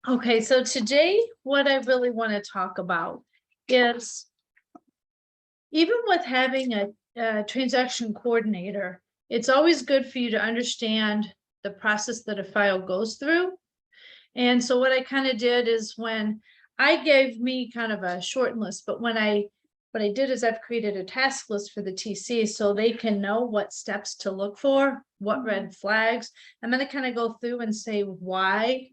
Okay, so today what I really want to talk about is even with having a transaction coordinator, it's always good for you to understand the process that a file goes through. And so what I kind of did is when I gave me kind of a short list, but what I did is I've created a task list for the TC so they can know what steps to look for, what red flags. I'm going to kind of go through and say why.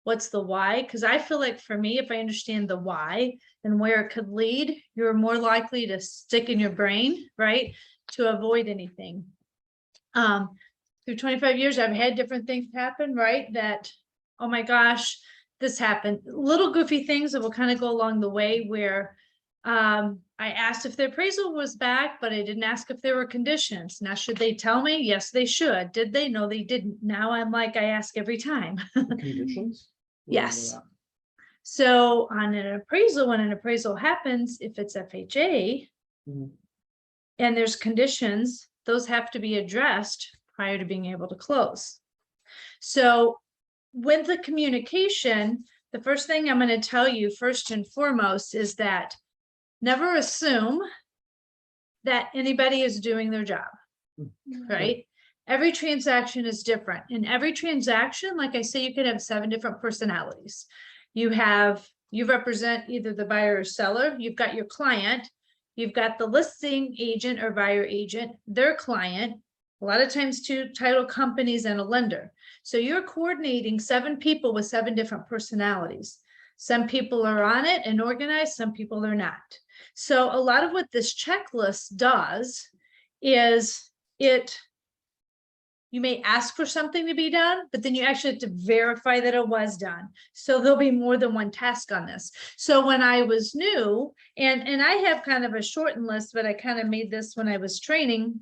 What's the why? Because I feel like for me, if I understand the why and where it could lead, you're more likely to stick in your brain, right? To avoid anything. Through 25 years, I've had different things happen, right? That, oh my gosh, this happened. Little goofy things that will kind of go along the way where I asked if the appraisal was back, but I didn't ask if there were conditions. Now, should they tell me? Yes, they should. Did they? No, they didn't. Now I'm like, I ask every time. Conditions? Yes. So on an appraisal, when an appraisal happens, if it's FHA Mhm. and there's conditions, those have to be addressed prior to being able to close. So with the communication, the first thing I'm going to tell you first and foremost is that never assume that anybody is doing their job, right? Every transaction is different. In every transaction, like I say, you could have 7 different personalities. You represent either the buyer or seller, you've got your client, you've got the listing agent or buyer agent, their client, a lot of times 2 title companies and a lender. So you're coordinating 7 people with 7 different personalities. Some people are on it and organized, some people are not. So a lot of what this checklist does is you may ask for something to be done, but then you actually have to verify that it was done. So there'll be more than one task on this. So when I was new, and I have kind of a shortened list, but I kind of made this when I was training,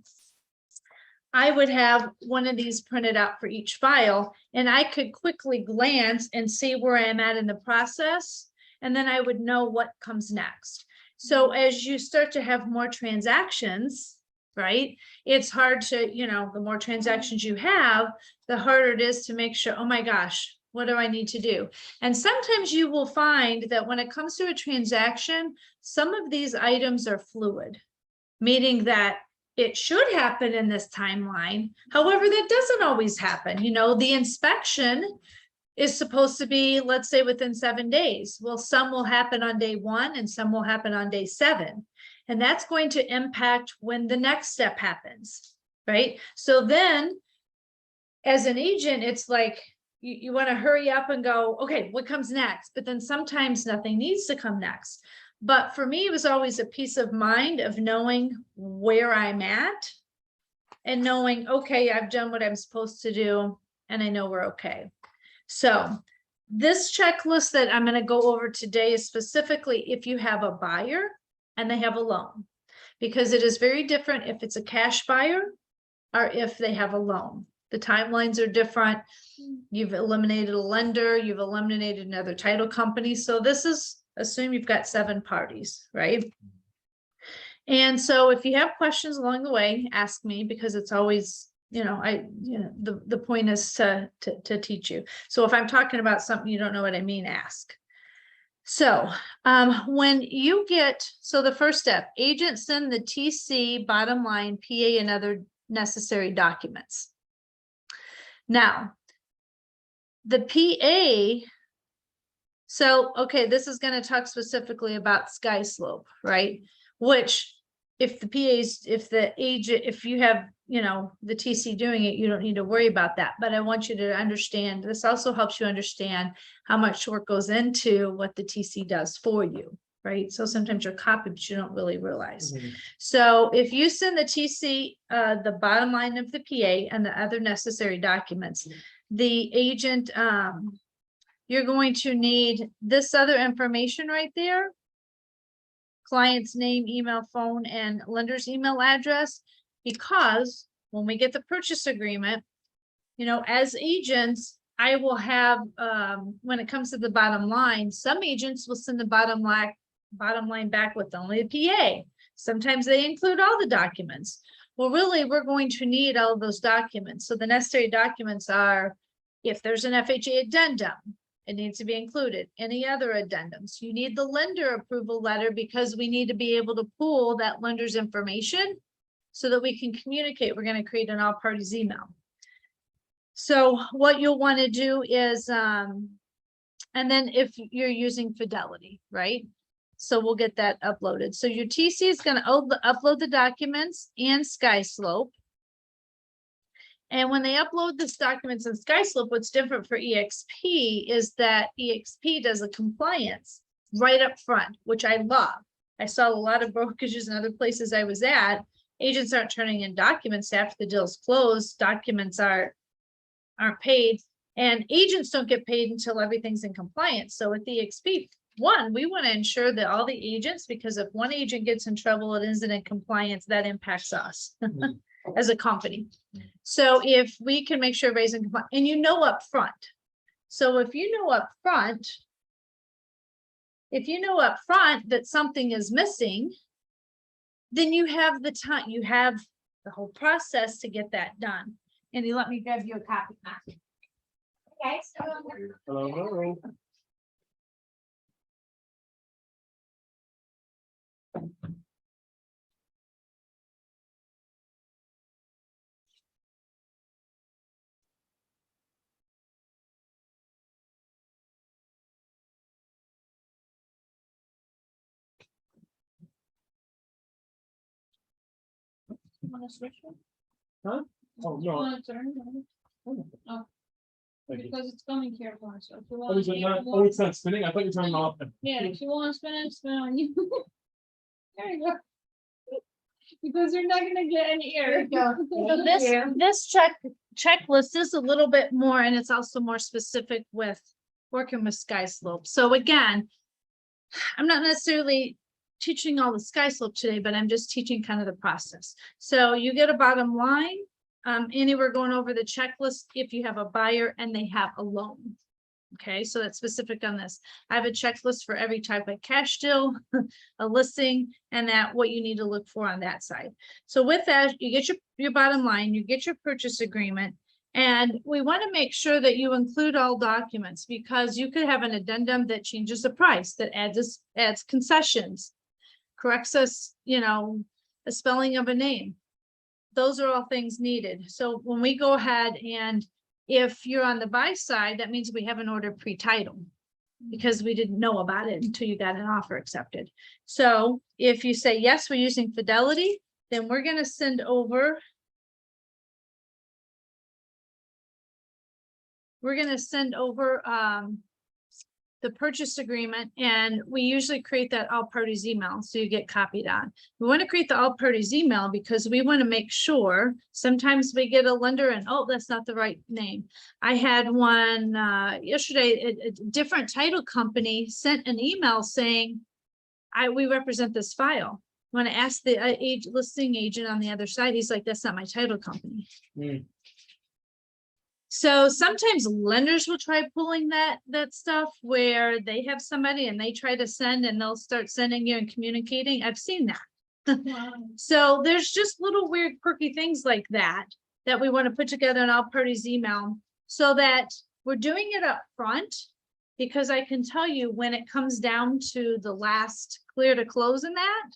I would have one of these printed out for each file, and I could quickly glance and see where I'm at in the process, and then I would know what comes next. So as you start to have more transactions, right, it's hard to, the more transactions you have, the harder it is to make sure, oh my gosh, what do I need to do? And sometimes you will find that when it comes to a transaction, some of these items are fluid, meaning that it should happen in this timeline. However, that doesn't always happen. The inspection is supposed to be, let's say, within 7 days. Well, some will happen on day 1 and some will happen on day 7. And that's going to impact when the next step happens, right? So then as an agent, it's like, you want to hurry up and go, okay, what comes next? But then sometimes nothing needs to come next. But for me, it was always a peace of mind of knowing where I'm at and knowing, okay, I've done what I'm supposed to do and I know we're okay. So this checklist that I'm going to go over today is specifically if you have a buyer and they have a loan, because it is very different if it's a cash buyer or if they have a loan. The timelines are different. You've eliminated a lender, you've eliminated another title company. So this is, assume you've got 7 parties, right? And so if you have questions along the way, ask me, because it's always, the point is to teach you. So if I'm talking about something you don't know what I mean, ask. So when you so the first step, agent send the TC, bottom line, PA, and other necessary documents. Now, the PA, so, okay, this is going to talk specifically about sky slope, right? Which if the PAs, if the agent, if you have, the TC doing it, you don't need to worry about that. But I want you to understand, this also helps you understand how much work goes into what the TC does for you, right? So sometimes you're copied, but you don't really realize. Mm-hmm. So if you send the TC, the bottom line of the PA and the other necessary documents, the agent, you're going to need this other information right there. Client's name, email, phone, and lender's email address, because when we get the purchase agreement, as agents, I will have, when it comes to the bottom line, some agents will send the bottom line back with only the PA. Sometimes they include all the documents. Well, really, we're going to need all of those documents. So the necessary documents are, if there's an FHA addendum, It needs to be included. Any other addendums? You need the lender approval letter because we need to be able to pull that lender's information so that we can communicate. We're going to create an all parties email. So what you'll want to do is, and then if you're using Fidelity, right? So we'll get that uploaded. So your TC is going to upload the documents and SkySlope. And when they upload this documents in SkySlope, what's different for EXP is that EXP does a compliance right up front, which I love. I saw a lot of brokerages and other places I was at. Agents aren't turning in documents after the deal's closed. Documents aren't paid, and agents don't get paid until everything's in compliance. So with EXP, one, we want to ensure that all the agents, because if one agent gets in trouble, it isn't in compliance, that impacts us. As a company. So if we can make sure everybody's in compliance, and you know up front. So if you know up front that something is missing, then you have the time, you have the whole process to get that done. And you let me grab you a copy. Okay, so Hello. want to switch one? Huh? Oh, no. Want to turn? Oh, Oh, thank you. because it's coming here for us. So if you Oh, want, is it not? Oh, it's not spinning. I thought you were turning off. yeah, if you want to spin it, spin on you. There you go. Because you're not gonna get any air. So this checklist is a little bit more, and it's also more specific with working with SkySlope. So again, I'm not necessarily teaching all the SkySlope today, but I'm just teaching kind of the process. So you get a bottom line. Annie, we're going over the checklist if you have a buyer and they have a loan. Okay, so that's specific on this. I have a checklist for every type of cash deal, a listing, and that what you need to look for on that side. So with that, you get your bottom line, you get your purchase agreement, and we want to make sure that you include all documents, because you could have an addendum that changes the price, that adds concessions, corrects us, a spelling of a name. Those are all things needed. So when we go ahead, and if you're on the buy side, that means we haven't ordered pre-title because we didn't know about it until you got an offer accepted. So if you say, yes, we're using Fidelity, then we're going to send over. The purchase agreement, and we usually create that all parties email, so you get copied on. We want to create the all parties email because we want to make sure. Sometimes we get a lender and, oh, that's not the right name. I had one yesterday, a different title company sent an email saying, we represent this file. When I asked the listing agent on the other side, he's like, that's not my title company. So sometimes lenders will try pulling that stuff where they have somebody and they try to send, and they'll start sending you and communicating. I've seen that. Wow. So there's just little weird quirky things like that we want to put together in all parties email, so that we're doing it up front, because I can tell you when it comes down to the last clear to close in that,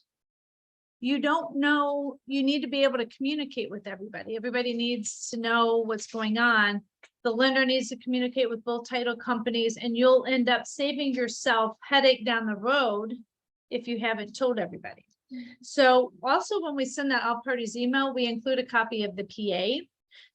you don't know, you need to be able to communicate with everybody. Everybody needs to know what's going on. The lender needs to communicate with both title companies, and you'll end up saving yourself headache down the road if you haven't told everybody. So also when we send that all parties email, we include a copy of the PA.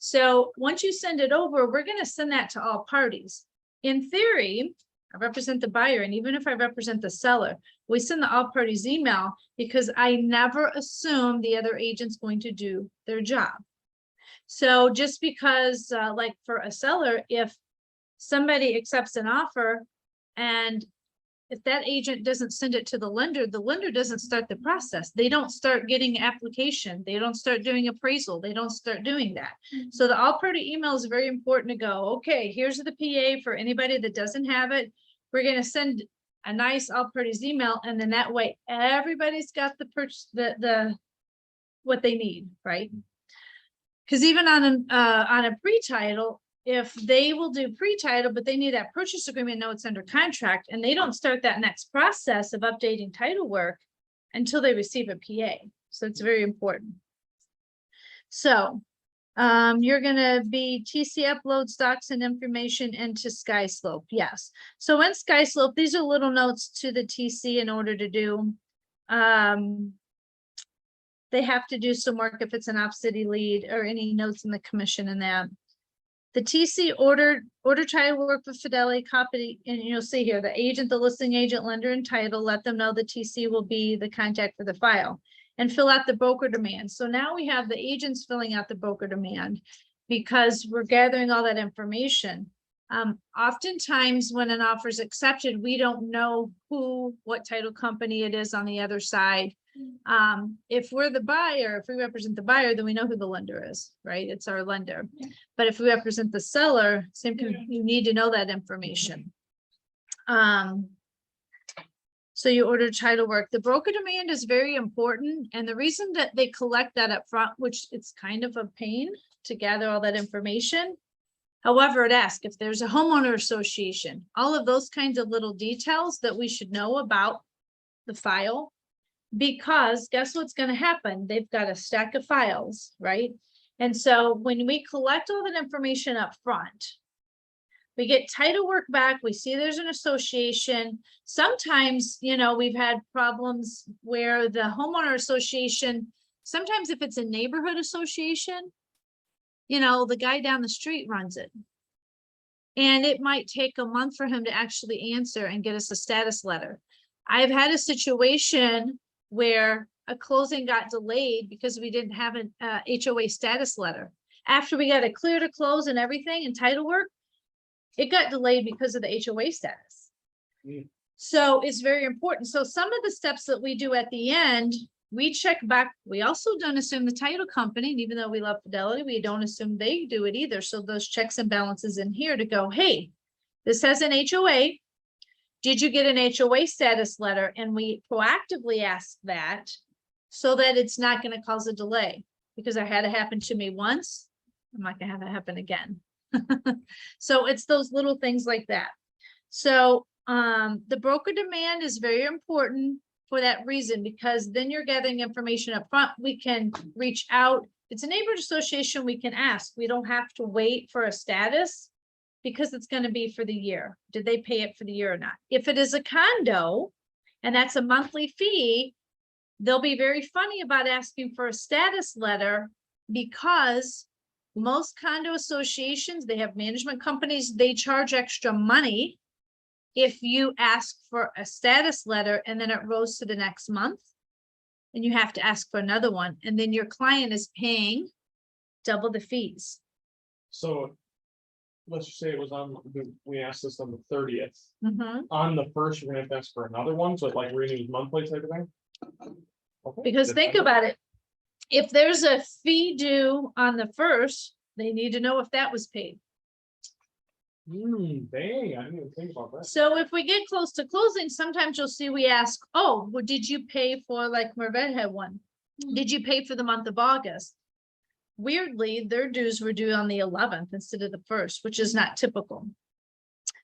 So once you send it over, we're going to send that to all parties. In theory, I represent the buyer, and even if I represent the seller, we send the all parties email because I never assume the other agent's going to do their job. So just because, like for a seller, if somebody accepts an offer and if that agent doesn't send it to the lender doesn't start the process. They don't start getting application. They don't start doing appraisal. They don't start doing that. So the all party email is very important to go, okay, here's the PA for anybody that doesn't have it. We're going to send a nice all parties email, and then that way everybody's got the what they need, right? Because even on a pre-title, if they will do pre-title, but they need that purchase agreement notes under contract, and they don't start that next process of updating title work until they receive a PA. So it's very important. So you're gonna be TC upload docs and information into SkySlope. Yes. So in SkySlope, these are little notes to the TC in order to do. They have to do some work if it's an off-city lead or any notes in the commission and that. The TC order title work with Fidelity copy, and you'll see here, the agent, the listing agent, lender, and title, let them know the TC will be the contact for the file, and fill out the broker demand. So now we have the agents filling out the broker demand because we're gathering all that information. Oftentimes when an offer is accepted, we don't know what title company it is on the other side. If we're the buyer, if we represent the buyer, then we know who the lender is, right? It's our lender. But if we represent the seller, you need to know that information. So you order title work. The broker demand is very important. And the reason that they collect that up front, which it's kind of a pain to gather all that information. However, it asks if there's a homeowner association, all of those kinds of little details that we should know about the file. Because guess what's going to happen? They've got a stack of files, right? And so when we collect all that information up front, we get title work back, we see there's an association. Sometimes, we've had problems where the homeowner association, sometimes if it's a neighborhood association, the guy down the street runs it. And it might take a month for him to actually answer and get us a status letter. I've had a situation where a closing got delayed because we didn't have an HOA status letter. After we got it clear to close and everything and title work, it got delayed because of the HOA status. So it's very important. So some of the steps that we do at the end, we check back. We also don't assume the title company, and even though we love Fidelity, we don't assume they do it either. So those checks and balances in here to go, hey, this has an HOA. Did you get an HOA status letter? And we proactively ask that so that it's not going to cause a delay, because I had it happen to me once. I'm not going to have it happen again. So it's those little things like that. So the broker demand is very important for that reason, because then you're gathering information up front. We can reach out. If it's a neighborhood association, we can ask. We don't have to wait for a status, because it's going to be for the year. Did they pay it for the year or not? If it is a condo and that's a monthly fee, they'll be very funny about asking for a status letter, because most condo associations, they have management companies, they charge extra money if you ask for a status letter and then it rolls to the next month and you have to ask for another one. And then your client is paying double the fees. So let's just say it was we asked this on the 30th. Mm-hmm. On the 1st, you're gonna have to ask for another one, so like renews monthly type of thing. Okay. Because think about it. If there's a fee due on the 1st, they need to know if that was paid. Dang, I didn't even think about that. So if we get close to closing, sometimes you'll see we ask, oh, well, did you pay for, like Mervet had one? Did you pay for the month of August? Weirdly, their dues were due on the 11th instead of the 1st, which is not typical.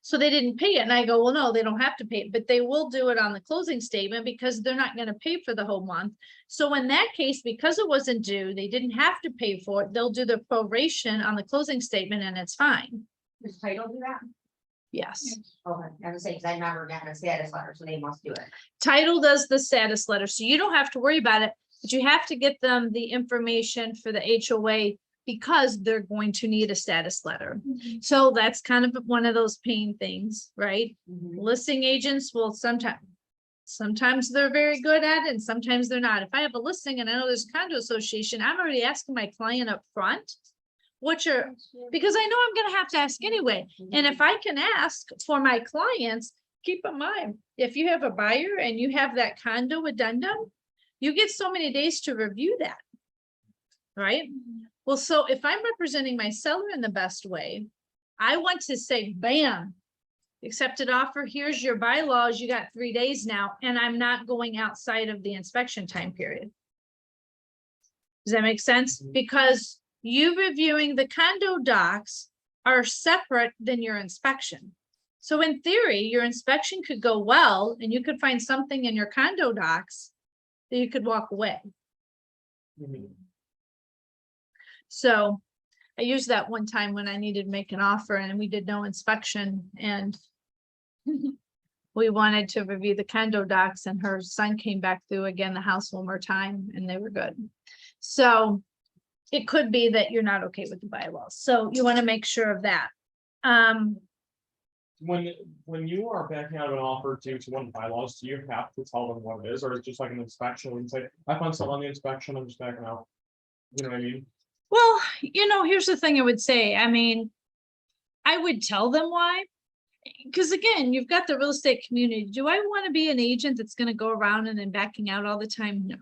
So they didn't pay it. And I go, well, no, they don't have to pay it, but they will do it on the closing statement because they're not going to pay for the whole month. So in that case, because it wasn't due, they didn't have to pay for it. They'll do the proration on the closing statement and it's fine. Does title do that? Yes. Okay, I was saying, because I never gotten a status letter, so they must do it. Title does the status letter, so you don't have to worry about it, but you have to get them the information for the HOA because they're going to need a status letter. So that's kind of one of those pain things, right? Listing agents will sometimes they're very good at it and sometimes they're not. If I have a listing and I know there's a condo association, I'm already asking my client up front, because I know I'm going to have to ask anyway. And if I can ask for my clients, keep in mind, if you have a buyer and you have that condo addendum, you get so many days to review that, right? Well, so if I'm representing my seller in the best way, I want to say, bam, accepted offer, here's your bylaws, you got 3 days now, and I'm not going outside of the inspection time period. Does that make sense? Because you reviewing the condo docs are separate than your inspection. So in theory, your inspection could go well, and you could find something in your condo docs that you could walk away. Mhm. So I used that one time when I needed to make an offer and we did no inspection, and we wanted to review the condo docs, and her son came back through again the house one more time and they were good. So it could be that you're not okay with the bylaws. So you want to make sure of that. When you are backing out an offer due to one of the bylaws, do you have to tell them what it is, or is it just like an inspection and say, I found something on the inspection, I'm just backing out? You know what I mean? Well, here's the thing I would say. I mean, I would tell them why. Because again, you've got the real estate community. Do I want to be an agent that's going to go around and then backing out all the time? No.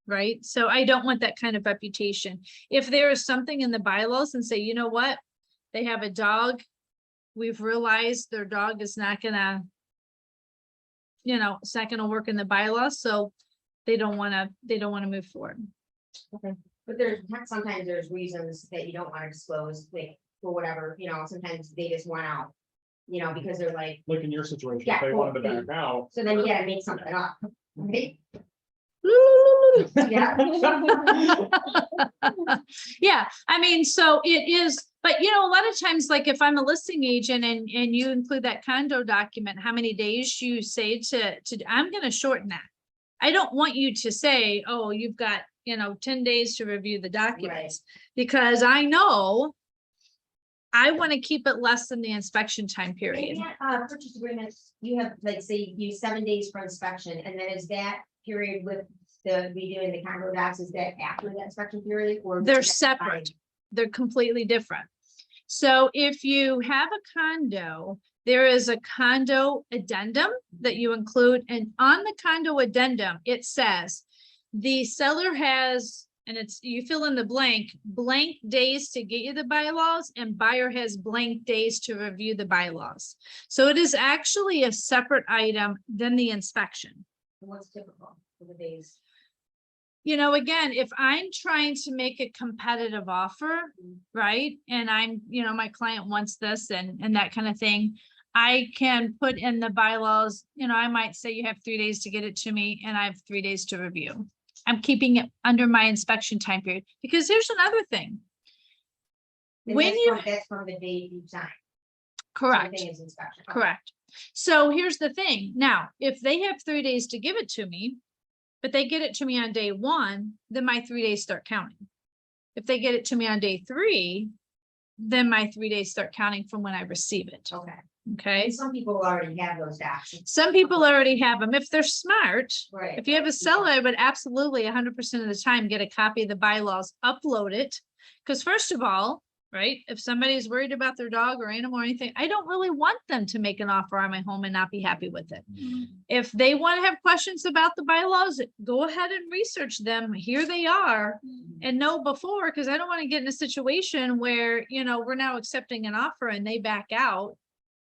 Right? So I don't want that kind of reputation. If there is something in the bylaws and say, you know what, they have a dog, we've realized their dog is not gonna, it's not gonna work in the bylaws, so they don't want to move forward. But sometimes there's reasons that you don't want to disclose, like, for whatever, sometimes they just want out. Because they're like, In your situation, Yeah, if they wanted to well, back out. so then you gotta make something up. Right? Yeah, I mean, so it is, but a lot of times, like if I'm a listing agent and you include that condo document, how many days you say to I'm going to shorten that. I don't want you to say, oh, you've got 10 days to review the documents, because I know I want to keep it less than the inspection time period. In that purchase agreement, you have, like, say, you 7 days for inspection, and then is that period with the redoing the condo docs, is that after the inspection period, or? They're separate. They're completely different. So if you have a condo, there is a condo addendum that you include, and on the condo addendum, it says the seller has, and you fill in the blank days to get you the bylaws, and buyer has blank days to review the bylaws. So it is actually a separate item than the inspection. What's typical for the days? Again, if I'm trying to make a competitive offer, right? And I'm, my client wants this and that kind of thing, I can put in the bylaws, I might say you have 3 days to get it to me and I have 3 days to review. I'm keeping it under my inspection time period, because here's another thing. And that's from the day you sign. Correct. Same thing as inspection. Okay. Correct. So here's the thing. Now, if they have 3 days to give it to me, but they get it to me on day 1, then my 3 days start counting. If they get it to me on day 3, then my 3 days start counting from when I receive it. Okay. Okay. And some people already have those docs. Some people already have them. If they're smart, Right. if you have a seller, I would absolutely 100% of the time get a copy of the bylaws, upload it. Because first of all, right, if somebody's worried about their dog or animal or anything, I don't really want them to make an offer on my home and not be happy with it. If they want to have questions about the bylaws, go ahead and research them. Here they are, and know before, because I don't want to get in a situation where, we're now accepting an offer and they back out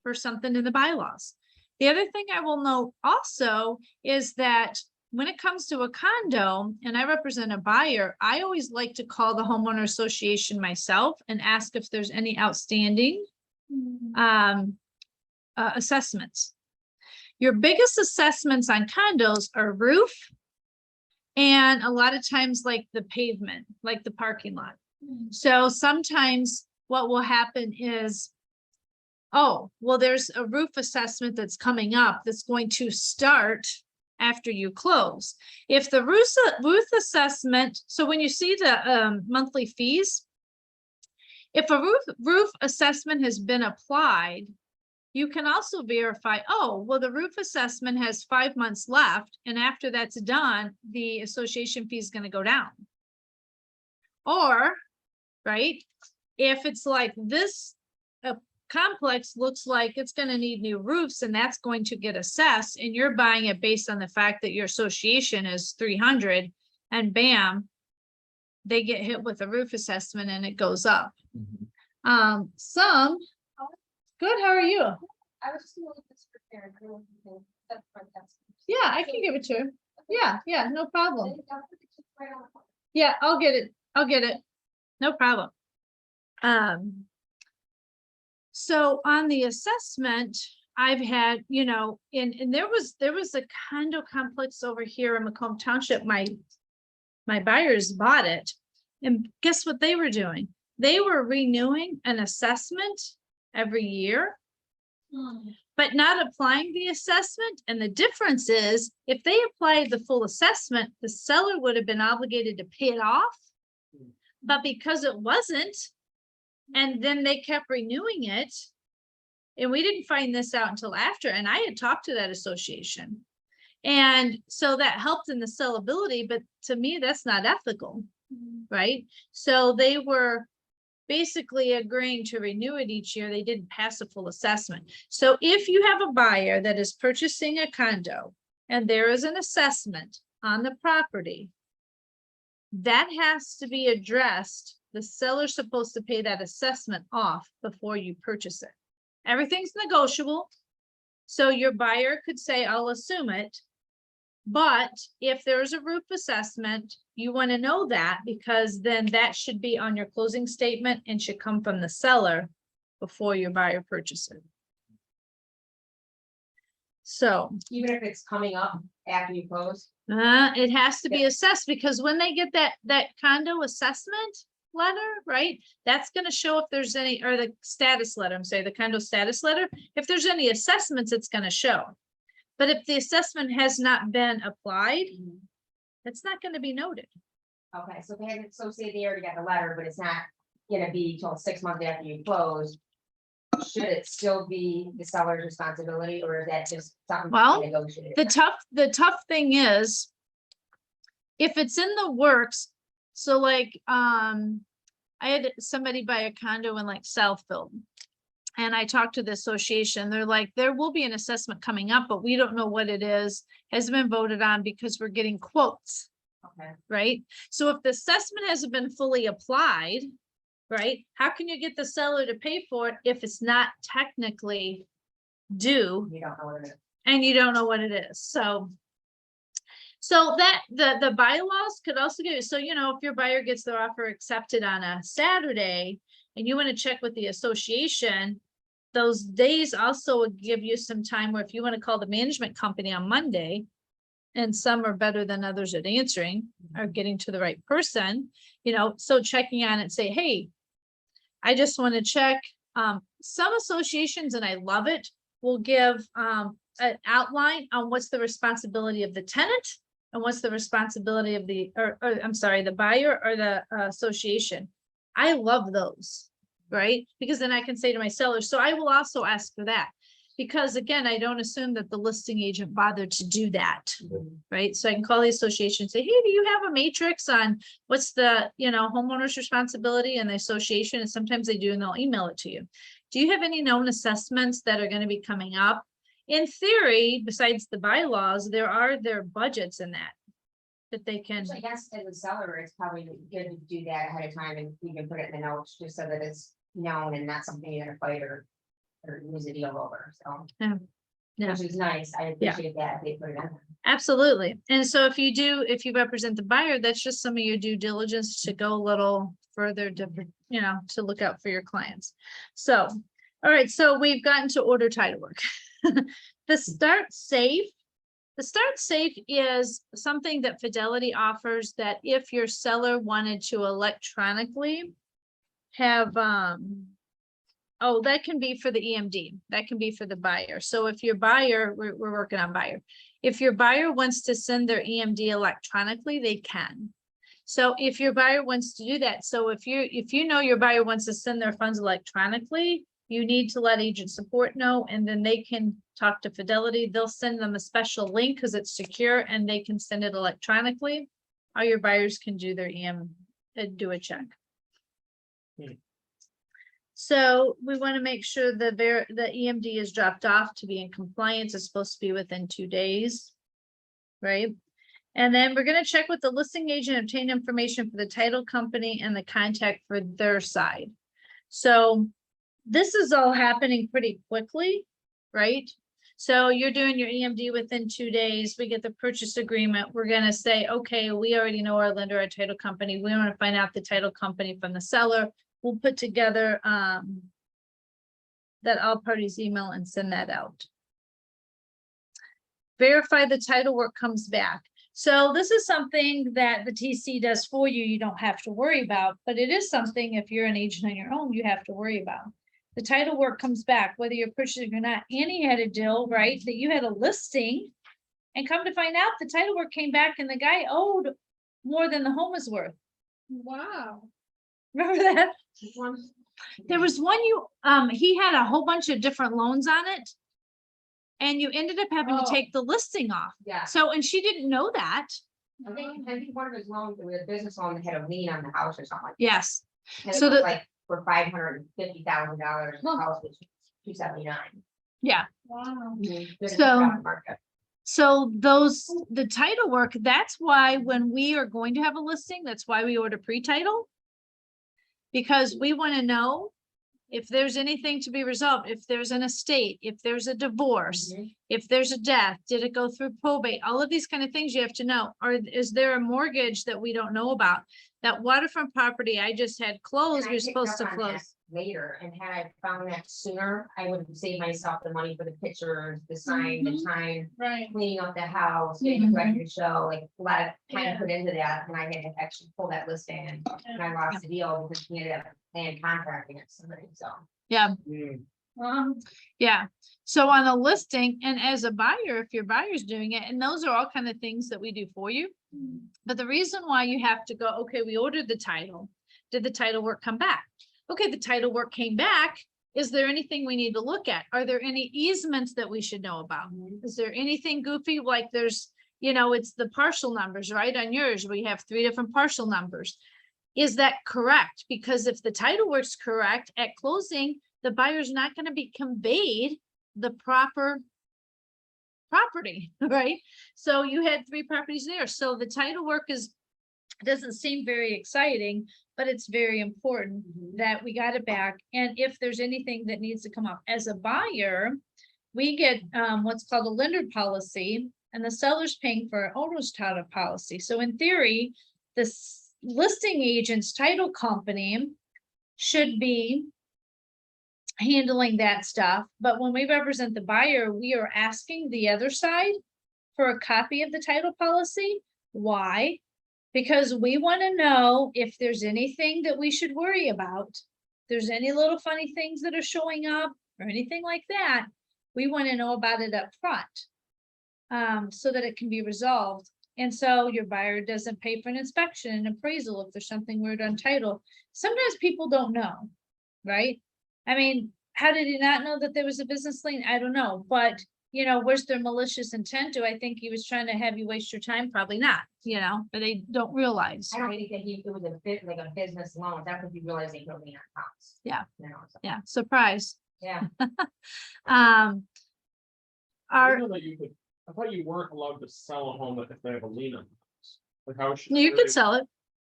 for something in the bylaws. The other thing I will note also is that when it comes to a condo and I represent a buyer, I always like to call the homeowner association myself and ask if there's any outstanding assessments. Your biggest assessments on condos are roof, and a lot of times like the pavement, like the parking lot. So sometimes what will happen is, oh, well, there's a roof assessment that's coming up that's going to start after you close. If the roof assessment, so when you see the monthly fees, if a roof assessment has been applied, you can also verify, oh, well, the roof assessment has 5 months left, and after that's done, the association fee is going to go down. Or, right, if it's like this complex looks like it's going to need new roofs and that's going to get assessed, and you're buying it based on the fact that your association is 300, and bam, they get hit with a roof assessment and it goes up. Some good. How are you? I was just a little prepared. Yeah, I can give it to her. Yeah, no problem. Yeah, I'll get it. No problem. So on the assessment, I've had, and there was a condo complex over here in Macomb Township. My buyers bought it. And guess what they were doing? They were renewing an assessment every year, but not applying the assessment. And the difference is if they applied the full assessment, the seller would have been obligated to pay it off. But because it wasn't, and then they kept renewing it, and we didn't find this out until after, and I had talked to that association. And so that helped in the sellability, but to me, that's not ethical, right? So they were basically agreeing to renew it each year. They didn't pass a full assessment. So if you have a buyer that is purchasing a condo and there is an assessment on the property, that has to be addressed. The seller's supposed to pay that assessment off before you purchase it. Everything's negotiable. So your buyer could say, I'll assume it. But if there's a roof assessment, you want to know that, because then that should be on your closing statement and should come from the seller before your buyer purchases. So Even if it's coming up after you close. it has to be assessed, because when they get that condo assessment letter, right, that's going to show if there's any, or the status letter, I'm sorry, the condo status letter, if there's any assessments, it's going to show. But if the assessment has not been applied, it's not going to be noted. Okay, so they haven't, so say they already got the letter, but it's not gonna be till 6 months after you close. Should it still be the seller's responsibility, or is that just something? Well, negotiated? The tough thing is, if it's in the works, so like, I had somebody buy a condo in like Southfield. And I talked to the association, they're like, there will be an assessment coming up, but we don't know what it is, has been voted on because we're getting quotes, Okay, right? So if the assessment hasn't been fully applied, right, how can you get the seller to pay for it if it's not technically due you don't know what it is. and you don't know what it is? So that the bylaws could also give you, so, if your buyer gets their offer accepted on a Saturday and you want to check with the association, those days also would give you some time where if you want to call the management company on Monday, and some are better than others at answering or getting to the right person, so checking on it, say, hey, I just want to check. Some associations, and I love it, will give an outline on what's the responsibility of the tenant and what's the responsibility of the, or I'm sorry, the buyer or the association. I love those, right? Because then I can say to my seller, so I will also ask for that. Because again, I don't assume that the listing agent bothered to do that, right? So I can call the association and say, hey, do you have a matrix on what's the, homeowner's responsibility and the association? And sometimes they do, and they'll email it to you. Do you have any known assessments that are going to be coming up? In theory, besides the bylaws, there are budgets in that they can. So I guess as a seller, it's probably good to do that ahead of time, and you can put it in the notes just so that it's known and not something you're gonna fight or lose a deal over, so. Yeah. Which is nice, I appreciate that, they put it in. Absolutely. And so if you represent the buyer, that's just some of your due diligence to go a little further to, to look out for your clients. So, all right, so we've gotten to order title work. The start safe is something that Fidelity offers, that if your seller wanted to electronically have, that can be for the EMD, that can be for the buyer. So if your buyer, we're working on buyer. If your buyer wants to send their EMD electronically, they can. So if your buyer wants to do that, so if you know your buyer wants to send their funds electronically, you need to let agent support know, and then they can talk to Fidelity. They'll send them a special link because it's secure, and they can send it electronically. Or your buyers can do their do a check. So we want to make sure the EMD is dropped off to be in compliance. It's supposed to be within 2 days, right? And then we're going to check with the listing agent, obtain information for the title company and the contact for their side. So this is all happening pretty quickly, right? So you're doing your EMD within 2 days. We get the purchase agreement. We're going to say, okay, we already know our lender, our title company. We want to find out the title company from the seller. We'll put together that all parties email and send that out. Verify the title work comes back. So this is something that the TC does for you. You don't have to worry about, but it is something if you're an agent on your own, you have to worry about. The title work comes back, whether you're purchasing or not. Annie had a deal, right? That you had a listing and come to find out the title work came back and the guy owed more than the home was worth. Wow. Remember that? There was one he had a whole bunch of different loans on it. And you ended up having to Oh. take the listing off. Yeah, So, and she didn't know that. I think one of his loans, it was a business loan that had a lien on the house or something like. Yes. that. So It was the- like for $550,000, the Well- house was $279. Yeah. Wow. So the title work, that's why when we are going to have a listing, that's why we order pre-title. Because we want to know if there's anything to be resolved, if there's an estate, if there's a divorce, if there's a death, did it go through probate? All of these kind of things you have to know. Or is there a mortgage that we don't know about? That waterfront property I just had closed, we're supposed to close. Later, and had I found that sooner, I would have saved myself the money for the pictures, the sign, the time, Right. cleaning up the house, getting Mhm. ready to show, like a lot of time Yeah. put into that, and I had to actually pull that list in, and I lost the deal because he ended up paying contracting it, somebody, so. Yeah, Wow. yeah. So on a listing and as a buyer, if your buyer's doing it, and those are all kind of things that we do for you. But the reason why you have to go, okay, we ordered the title. Did the title work come back? Okay, the title work came back. Is there anything we need to look at? Are there any easements that we should know about? Is there anything goofy? Like there's, it's the partial numbers, right? On yours, we have 3 different partial numbers. Is that correct? Because if the title work's correct at closing, the buyer's not going to be conveyed the proper property, right? So you had 3 properties there. So the title work doesn't seem very exciting, but it's very important that we got it back. And if there's anything that needs to come up as a buyer, we get what's called a lender policy, and the seller's paying for an owner's title policy. So in theory, this listing agent's title company should be handling that stuff. But when we represent the buyer, we are asking the other side for a copy of the title policy. Why? Because we want to know if there's anything that we should worry about. If there's any little funny things that are showing up or anything like that, we want to know about it up front, so that it can be resolved. And so your buyer doesn't pay for an inspection and appraisal if there's something weird on title. Sometimes people don't know, right? I mean, how did he not know that there was a business lien? I don't know, but where's their malicious intent? Do I think he was trying to have you waste your time? Probably not, but they don't realize. I don't right? think that it was a bit like a business loan, that's when you realize they put me on house. Yeah. So, Yeah, surprise. yeah, I thought you weren't allowed to sell a home if they have a lien on the house. Like how should? you can sell it.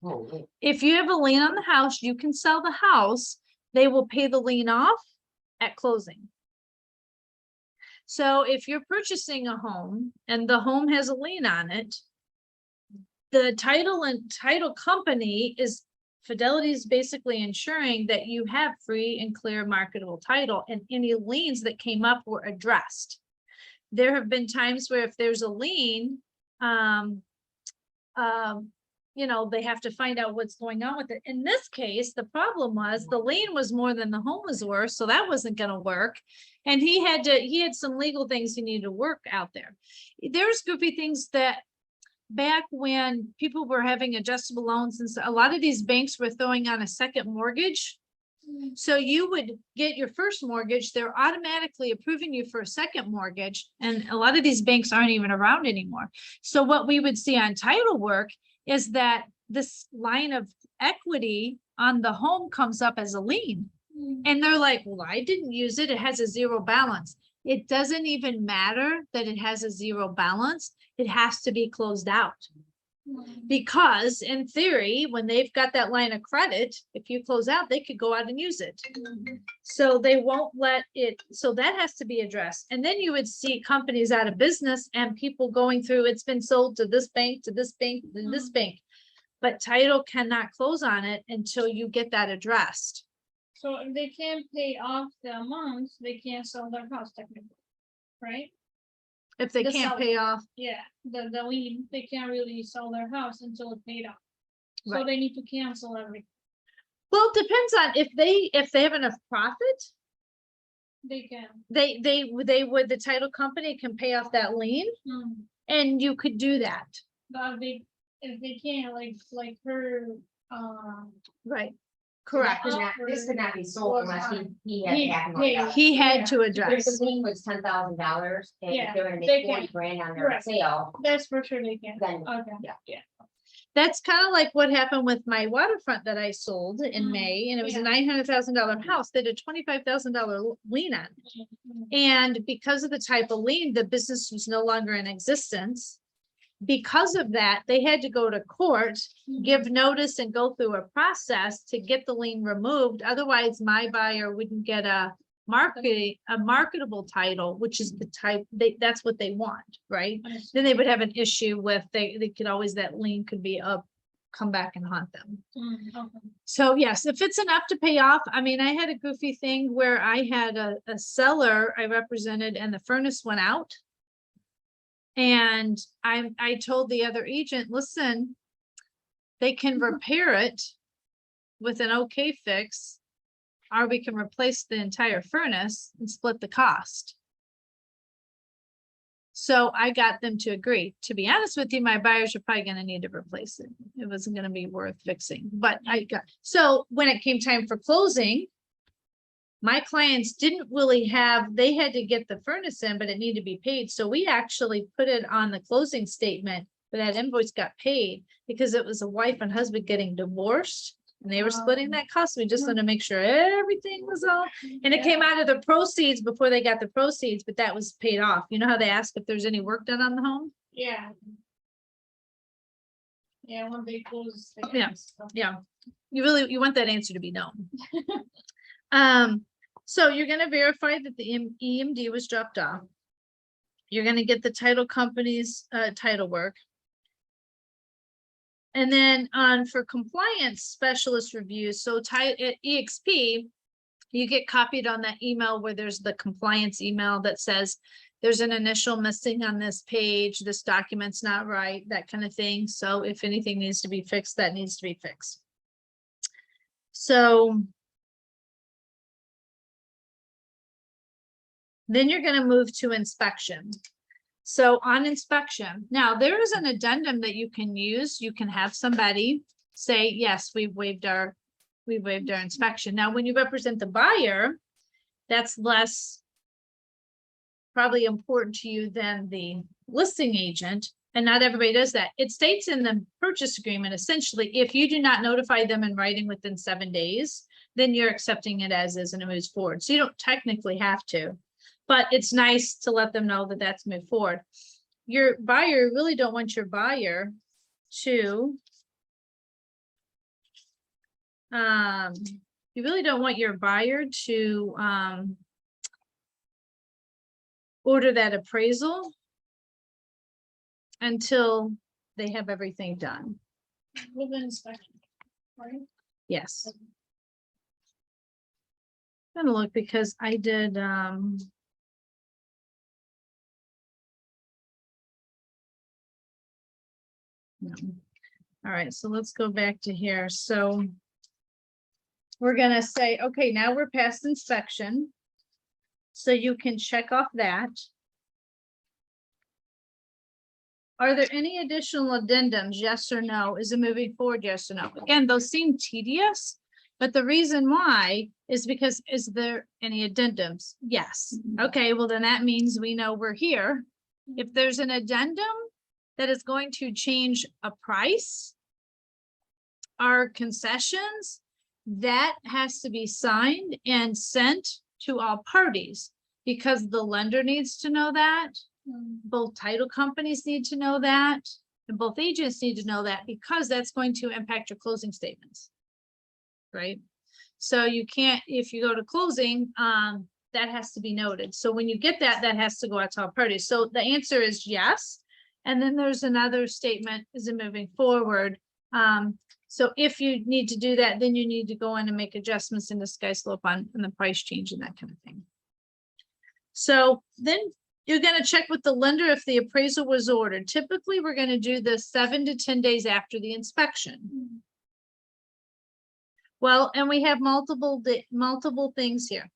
Oh, really? If you have a lien on the house, you can sell the house. They will pay the lien off at closing. So if you're purchasing a home and the home has a lien on it, the title and title company Fidelity is basically ensuring that you have free and clear marketable title, and any liens that came up were addressed. There have been times where if there's a lien, they have to find out what's going on with it. In this case, the problem was the lien was more than the home was worth, so that wasn't going to work. And he had some legal things he needed to work out there. There's goofy things that back when people were having adjustable loans, and so a lot of these banks were throwing on a second mortgage. So you would get your first mortgage, they're automatically approving you for a second mortgage. And a lot of these banks aren't even around anymore. So what we would see on title work is that this line of equity on the home comes up as a lien. And they're like, well, I didn't use it. It has a 0 balance. It doesn't even matter that it has a 0 balance. It has to be closed out. Because in theory, when they've got that line of credit, if you close out, they could go out and use it. So they won't let it. So that has to be addressed. And then you would see companies out of business and people going through, it's been sold to this bank, to this bank, to this bank. But title cannot close on it until you get that addressed. So if they can't pay off the amounts, they can't sell their house technically, right? If they The can't seller. pay off, Yeah, the lien, they can't really sell their house until it's paid off. So Right. they need to cancel everything. well, it depends on if they have enough profit, They can. they would, the title company can pay off that lien, and you could do that. But if they can't, like her, Right. So that Correct. could not- This could not be sold Was unless on- he had he to have. paid. more. He had to If address. the lien was $10,000, and Yeah, if they're gonna they make can. 40 grand on their Right. sale, that's for sure they can. then Okay. Yeah. That's kind of like what happened with my waterfront that I sold in Mhm. May, and it was a Yeah. $900,000 house. They did a $25,000 lien on it. And because of the type of lien, the business was no longer in existence. Because of that, they had to go to court, give notice and go through a process to get the lien removed. Otherwise, my buyer wouldn't get a marketable title, which is the type, that's what they want, right? Then they would have an issue with, they could always, that lien could be up, come back and haunt them. Okay. So yes, if it's enough to pay off, I mean, I had a goofy thing where I had a seller I represented and the furnace went out. And I told the other agent, listen, they can repair it with an okay fix, or we can replace the entire furnace and split the cost. So I got them to agree. To be honest with you, my buyers are probably gonna need to replace it. It wasn't gonna be worth fixing, but so when it came time for closing, my clients didn't really have, they had to get the furnace in, but it needed to be paid. So we actually put it on the closing statement, but that invoice got paid because it was a wife and husband getting divorced. And they were splitting that cost. We just wanted to make sure everything was all, and it came out of the proceeds before they got the proceeds, but that was paid off. You know how they ask if there's any work done on the home? Yeah. Yeah, when they close. they Yeah. can stop. Yeah. You want that answer to be known. So you're gonna verify that the EMD was dropped off. You're gonna get the title company's title work. And then for compliance specialist reviews, so at EXP, you get copied on that email where there's the compliance email that says there's an initial missing on this page, this document's not right, that kind of thing. So if anything needs to be fixed, that needs to be fixed. So then you're going to move to inspection. So on inspection, now there is an addendum that you can use. You can have somebody say, yes, we waived our inspection. Now, when you represent the buyer, that's less probably important to you than the listing agent. And not everybody does that. It states in the purchase agreement, essentially, if you do not notify them in writing within 7 days, then you're accepting it as is and it moves forward. So you don't technically have to. But it's nice to let them know that that's moved forward. Your buyer, really don't want your buyer to, you really don't want your buyer to order that appraisal until they have everything done. With an inspection, right? Yes. I'm gonna look because I did, no. All right, so let's go back to here. So we're gonna say, okay, now we're past inspection. So you can check off that. Are there any additional addendums? Yes or no? Is it moving forward? Yes or no? Again, those seem tedious, but the reason why is because, is there any addendums? Yes. Okay, well then that means we know we're here. If there's an addendum that is going to change a price or concessions, that has to be signed and sent to all parties because the lender needs to know that. Both title companies need to know that, and both agents need to know that because that's going to impact your closing statements. Right? So you can't, if you go to closing, that has to be noted. So when you get that, that has to go out to all parties. So the answer is yes. And then there's another statement, is it moving forward? So if you need to do that, then you need to go in and make adjustments in the sky slope on and the price change and that kind of thing. So then you're gonna check with the lender if the appraisal was ordered. Typically, we're gonna do this 7 to 10 days after the inspection. Well, and we have multiple things here.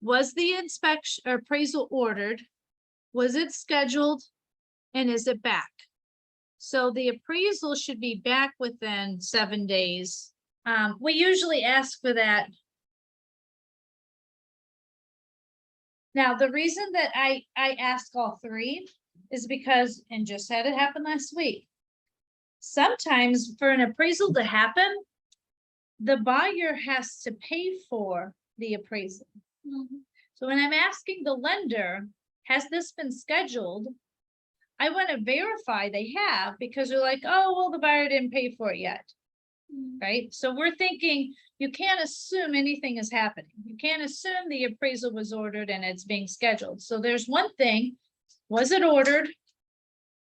Was the inspection or appraisal ordered? Was it scheduled? And is it back? So the appraisal should be back within 7 days. We usually ask for that. Now, the reason that I ask all three is because, and just had it happen last week. Sometimes for an appraisal to happen, the buyer has to pay for the appraisal. So when I'm asking the lender, has this been scheduled? I want to verify they have, because they're like, oh, well, the buyer didn't pay for it yet. Right? So we're thinking you can't assume anything is happening. You can't assume the appraisal was ordered and it's being scheduled. So there's one thing, was it ordered?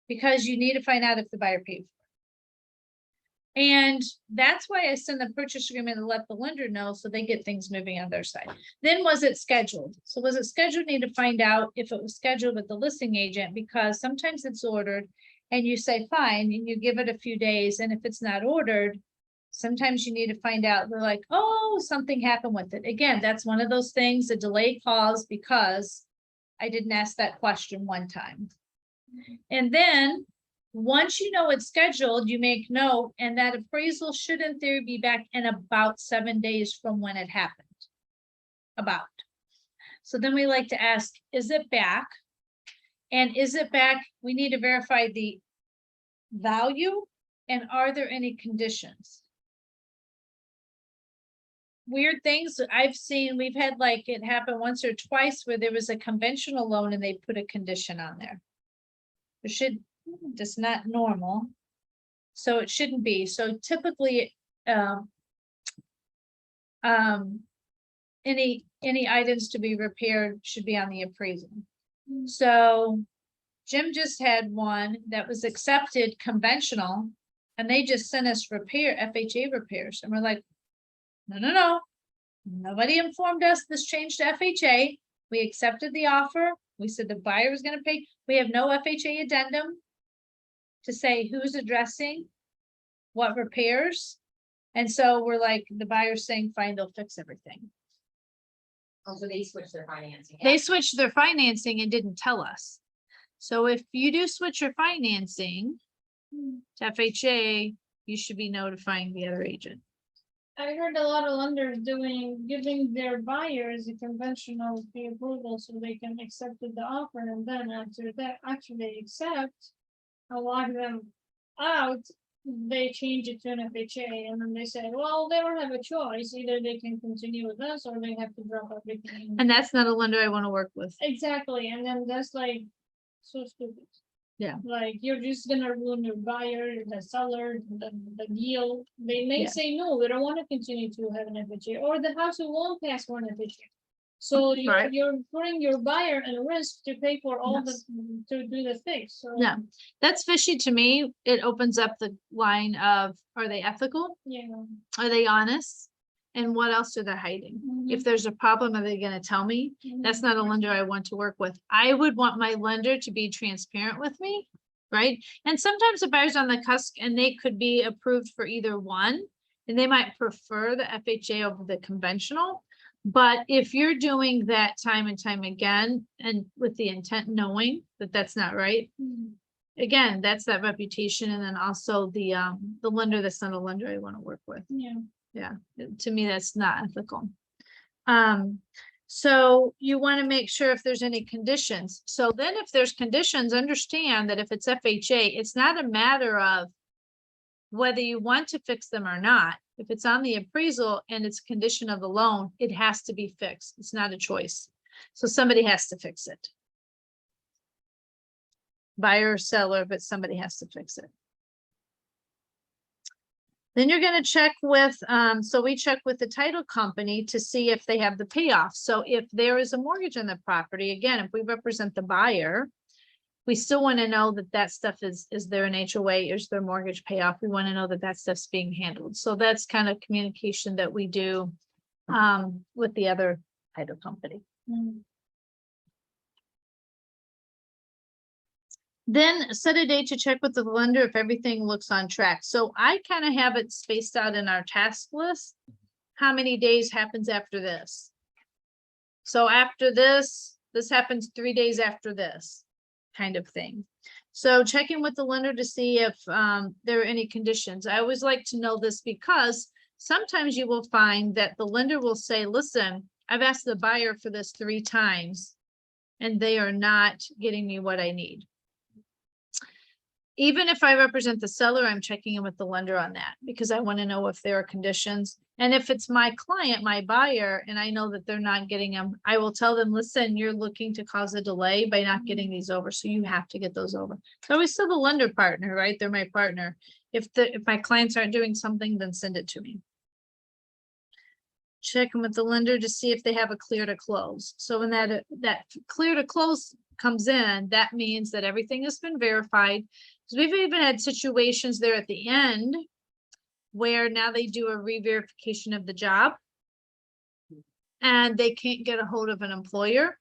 Because you need to find out if the buyer paid for it. And that's why I send the purchase agreement to let the lender know so they get things moving on their side. Then was it scheduled? So was it scheduled? Need to find out if it was scheduled with the listing agent, because sometimes it's ordered and you say fine and you give it a few days, and if it's not ordered, sometimes you need to find out. They're like, oh, something happened with it. Again, that's one of those things, a delay clause, because I didn't ask that question one time. And then once you know it's scheduled, you make note, and that appraisal should in theory be back in about 7 days from when it happened. About. So then we like to ask, is it back? And is it back? We need to verify the value, and are there any conditions? Weird things I've seen, we've had like it happen once or twice where there was a conventional loan and they put a condition on there. It should, just not normal. So it shouldn't be. So typically, any items to be repaired should be on the appraisal. So Jim just had one that was accepted conventional, and they just sent us FHA repairs. And we're like, no. Nobody informed us this changed to FHA. We accepted the offer. We said the buyer was going to pay. We have no FHA addendum to say who's addressing what repairs. And so we're like, the buyer's saying, fine, they'll fix everything. Oh, so they switched their financing. They switched their financing and didn't tell us. So if you do switch your financing to FHA, you should be notifying the other agent. I heard a lot of lenders giving their buyers a conventional pre-approval so they can accept the offer, and then after they accept, I'll lock them out, they change it to an FHA, and then they say, well, they don't have a choice, either they can continue with us or they have to drop everything. And that's not a lender I want to work with. Exactly, and then that's like so stupid. Yeah. Like, you're just gonna ruin your buyer, the seller, the deal. They may Yeah. say, no, we don't want to continue to have an FHA, or the house won't pass for an FHA. So Right. you're putting your buyer at risk to pay for all Yes. to do the fix, so. No, that's fishy to me. It opens up the line of, are they ethical? Yeah. Are they honest? And what else are they hiding? If there's a problem, are they going to tell me? That's not a lender I want to work with. I would want my lender to be transparent with me, right? And sometimes the buyer's on the cusp and they could be approved for either one, and they might prefer the FHA over the conventional. But if you're doing that time and time again, and with the intent knowing that that's not right, again, that's that reputation. And then also the lender that's not a lender I want to work with. Yeah, to me, that's not ethical. So you want to make sure if there's any conditions. So then if there's conditions, understand that if it's FHA, it's not a matter of whether you want to fix them or not. If it's on the appraisal and it's a condition of the loan, it has to be fixed. It's not a choice. So somebody has to fix it. Buyer or seller, but somebody has to fix it. Then you're going to check with, so we check with the title company to see if they have the payoff. So if there is a mortgage on the property, again, if we represent the buyer, we still want to know that that stuff is there an HOA, is there mortgage payoff? We want to know that that stuff's being handled. So that's kind of communication that we do with the other title company. Mm. Then set a date to check with the lender if everything looks on track. So I kind of have it spaced out in our task list. How many days happens after this? So after this happens 3 days after this kind of thing. So checking with the lender to see if there are any conditions. I always like to know this because sometimes you will find that the lender will say, listen, I've asked the buyer for this 3 times and they are not getting me what I need. Even if I represent the seller, I'm checking in with the lender on that because I want to know if there are conditions. And if it's my client, my buyer, and I know that they're not getting them, I will tell them, listen, you're looking to cause a delay by not getting these over. So you have to get those over. So always still the lender partner, right? They're my partner. If my clients aren't doing something, then send it to me. Check in with the lender to see if they have a clear to close. So when that clear to close comes in, that means that everything has been verified. So we've even had situations there at the end where now they do a re-verification of the job and they can't get a hold of an employer,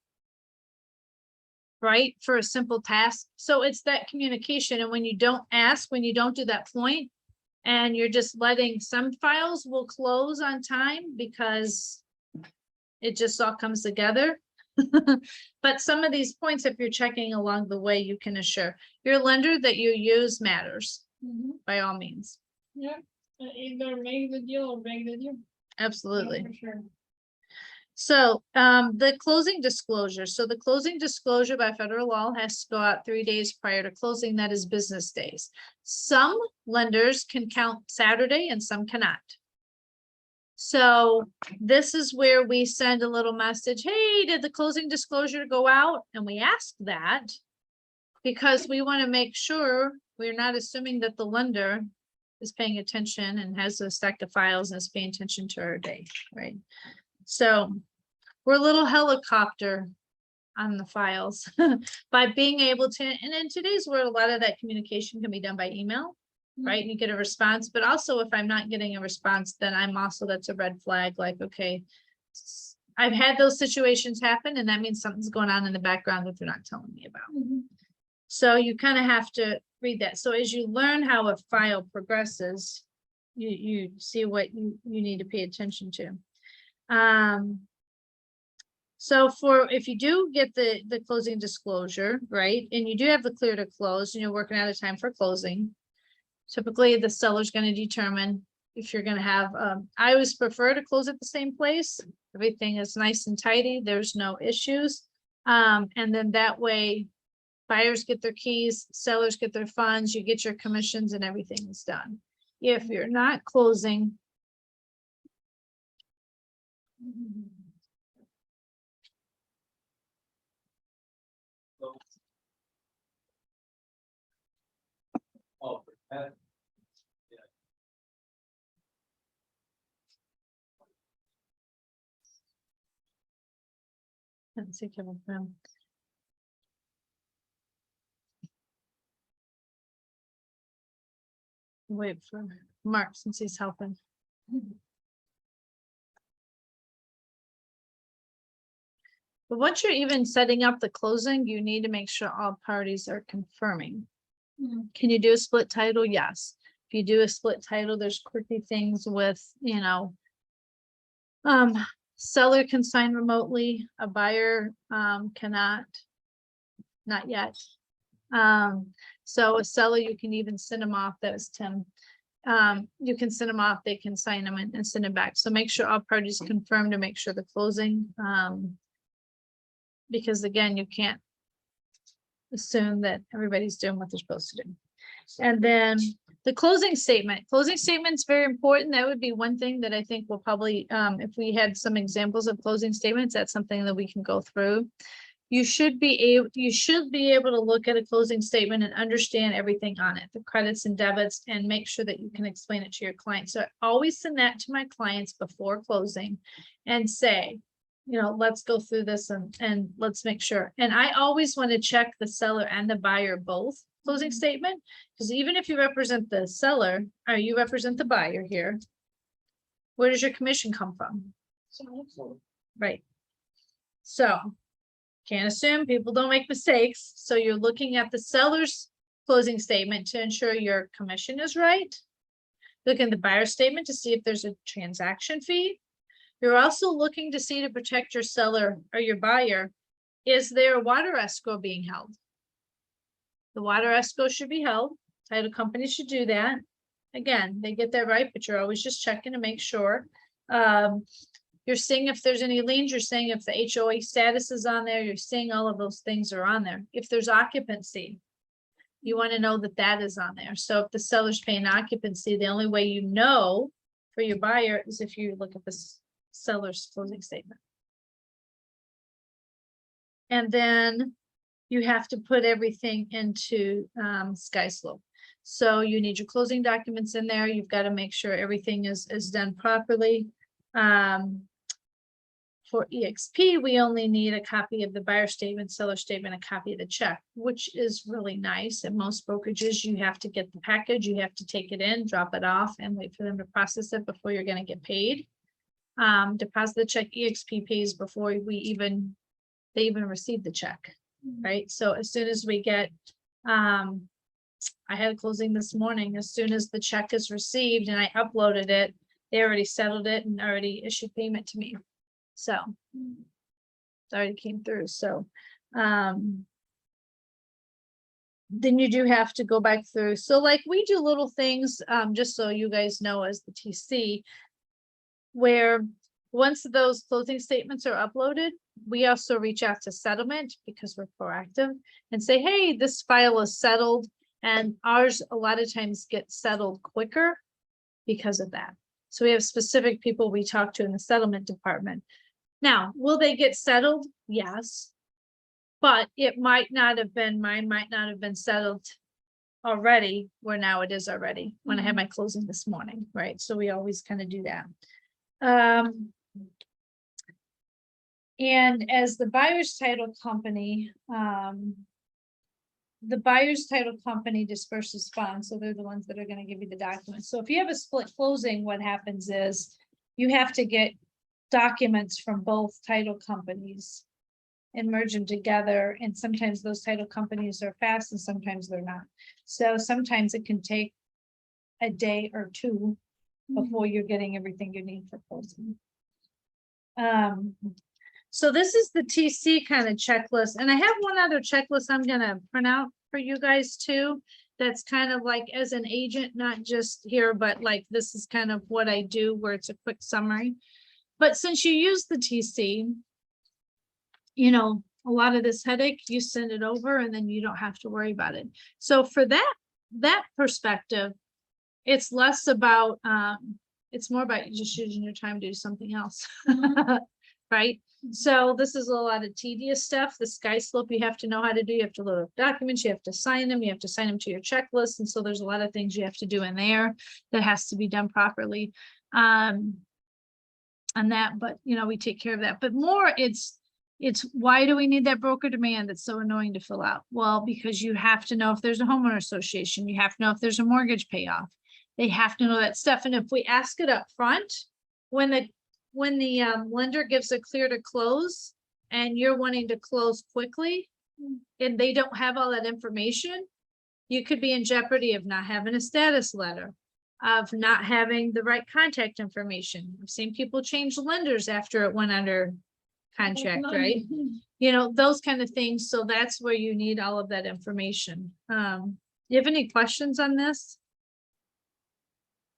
right, for a simple task. So it's that communication. And when you don't ask, when you don't do that point, and you're just letting some files will close on time because it just all comes together. But some of these points, if you're checking along the way, you can assure your lender that you use matters by all means. Yeah, either make the deal or break the deal. Absolutely. For sure. So the closing disclosure. So the closing disclosure by federal law has to go out 3 days prior to closing. That is business days. Some lenders can count Saturday and some cannot. So this is where we send a little message. Hey, did the closing disclosure go out? And we ask that because we want to make sure we're not assuming that the lender is paying attention and has a stack of files and is paying attention to our day, right? So we're a little helicopter on the files by being able to, and in today's world, a lot of that communication can be done by email, right? And you get a response, but also if I'm not getting a response, then that's a red flag. Like, okay, I've had those situations happen and that means something's going on in the background that they're not telling me about. So you kind of have to read that. So as you learn how a file progresses, you see what you need to pay attention to. So if you do get the closing disclosure, right, and you do have the clear to close and you're working out of time for closing, typically the seller's going to determine if you're going to have, I always prefer to close at the same place. Everything is nice and tidy. There's no issues. And then that way buyers get their keys, sellers get their funds, you get your commissions and everything is done. If you're not closing, Oh, that. let's see, come from. Wait for Mark since he's helping. But once you're even setting up the closing, you need to make sure all parties are confirming. Can you do a split title? Yes. If you do a split title, there's quirky things with, seller can sign remotely, a buyer cannot, not yet. So a seller, you can even send them off. That was Tim. You can send them off, they can sign them and send them back. So make sure all parties confirm to make sure the closing, because again, you can't assume that everybody's doing what they're supposed to do. And then the closing statement is very important. That would be one thing that I think will probably, if we had some examples of closing statements, that's something that we can go through. You should be able to look at a closing statement and understand everything on it, the credits and debits, and make sure that you can explain it to your client. So I always send that to my clients before closing and say, let's go through this and let's make sure. And I always want to check the seller and the buyer both closing statement, because even if you represent the seller or you represent the buyer here, where does your commission come from? Right. So can't assume people don't make mistakes. So you're looking at the seller's closing statement to ensure your commission is right. Look at the buyer's statement to see if there's a transaction fee. You're also looking to see, to protect your seller or your buyer, is there a water escrow being held? The water escrow should be held. Title companies should do that. Again, they get that right, but you're always just checking to make sure. You're seeing if there's any liens, you're seeing if the HOA status is on there, you're seeing all of those things are on there. If there's occupancy, you want to know that that is on there. So if the seller's paying occupancy, the only way you know for your buyer is if you look at the seller's closing statement. And then you have to put everything into SkySlope. So you need your closing documents in there. You've got to make sure everything is done properly. For EXP, we only need a copy of the buyer statement, seller statement, a copy of the check, which is really nice. At most brokerages, you have to get the package, you have to take it in, drop it off, and wait for them to process it before you're going to get paid. Deposit the check, EXP pays before they even receive the check, right? So as soon as we get, I had a closing this morning, as soon as the check is received and I uploaded it, they already settled it and already issued payment to me. So it already came through. So then you do have to go back through. So like we do little things, just so you guys know, as the TC, where once those closing statements are uploaded, we also reach out to settlement because we're proactive and say, hey, this file is settled, and ours a lot of times get settled quicker because of that. So we have specific people we talk to in the settlement department. Now, will they get settled? Yes, but it might not have been, mine might not have been settled already, where now it is already when I had my closing this morning, right? So we always kind of do that. And as the buyer's title company, disperses funds, so they're the ones that are going to give you the documents. So if you have a split closing, what happens is you have to get documents from both title companies and merge them together. And sometimes those title companies are fast and sometimes they're not. So sometimes it can take a day or two before you're getting everything you need for closing. So this is the TC kind of checklist. And I have one other checklist I'm going to print out for you guys too. That's kind of like as an agent, not just here, but like this is kind of what I do, where it's a quick summary. But since you use the TC, a lot of this headache, you send it over and then you don't have to worry about it. So for that perspective, it's less about, it's more about just using your time to do something else, right? So this is a lot of tedious stuff. The SkySlope you have to know how to do. You have to load up documents, you have to sign them, to your checklist. And so there's a lot of things you have to do in there that has to be done properly. On that, but we take care of that. But more, it's why do we need that broker demand that's so annoying to fill out? Well, because you have to know if there's a homeowner association, you have to know if there's a mortgage payoff. They have to know that stuff. And if we ask it up front, when the lender gives a clear to close and you're wanting to close quickly and they don't have all that information, you could be in jeopardy of not having a status letter, of not having the right contact information. I've seen people change lenders after it went under contract, right? Those kind of things. So that's where you need all of that information. You have any questions on this?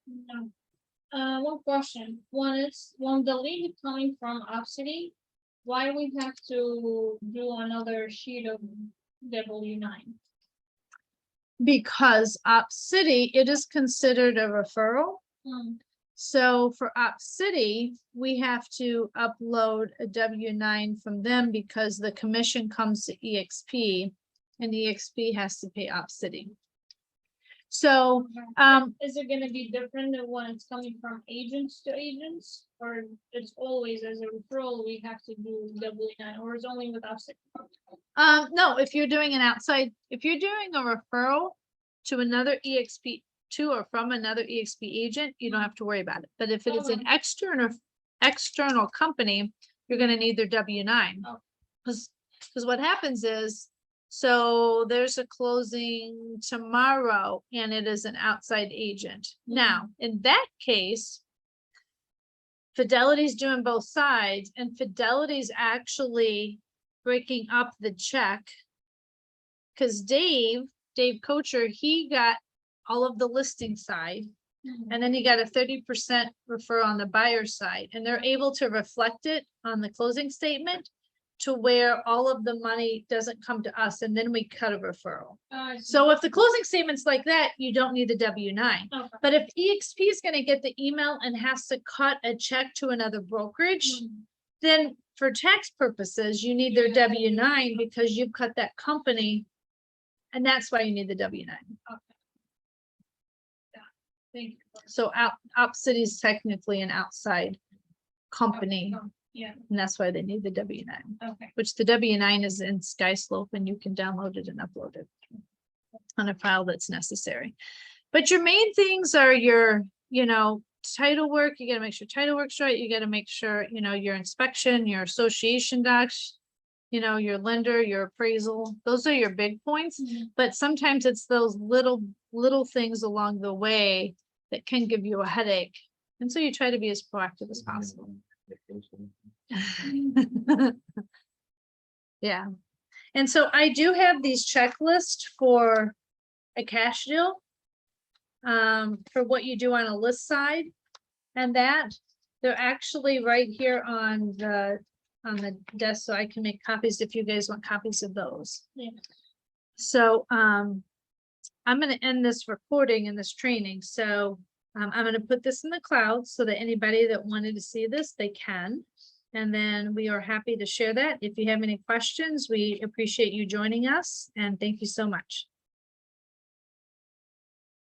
No. One question. One is, when the lead coming from City, why we have to do another sheet of W-9? Because City, it is considered a referral. So for City, we have to upload a W-9 from them because the commission comes to EXP and EXP has to pay City. So, Is it gonna be different than when it's coming from agents to agents? Or it's always as a referral, we have to do W-9, or it's only with us? no, if you're doing if you're doing a referral to another EXP, to or from another EXP agent, you don't have to worry about it. But if it is an external company, you're gonna need their W-9. Oh. Because what happens is, so there's a closing tomorrow and it is an outside agent. Now, in that case, Fidelity's doing both sides, and Fidelity's actually breaking up the check. Because Dave Kocher, he got all of the listing side, and then he got a 30% referral on the buyer side, and they're able to reflect it on the closing statement to where all of the money doesn't come to us, and then we cut a referral. So if the closing statement's like that, you don't need the W-9. Okay. But if EXP is gonna get the email and has to cut a check to another brokerage, then for tax purposes, you need their W-9 because you've cut that company. And that's why you need the W-9. Thank you. So Op City is technically an outside company, Yeah, and that's why they need the W-9, okay. which the W-9 is in SkySlope, and you can download it and upload it on a file that's necessary. But your main things are your, title work. You gotta make sure title work's right. You gotta make sure, your inspection, your association docs, your lender, your appraisal. Those are your big points. But sometimes it's those little things along the way that can give you a headache. And so you try to be as proactive as possible. Yeah. And so I do have these checklists for a cash deal. For what you do on a list side, and that they're actually right here on the desk, so I can make copies if you guys want copies of those. Yeah. So I'm gonna end this recording and this training. So I'm gonna put this in the cloud so that anybody that wanted to see this, they can. And then we are happy to share that. If you have any questions, we appreciate you joining us, and thank you so much.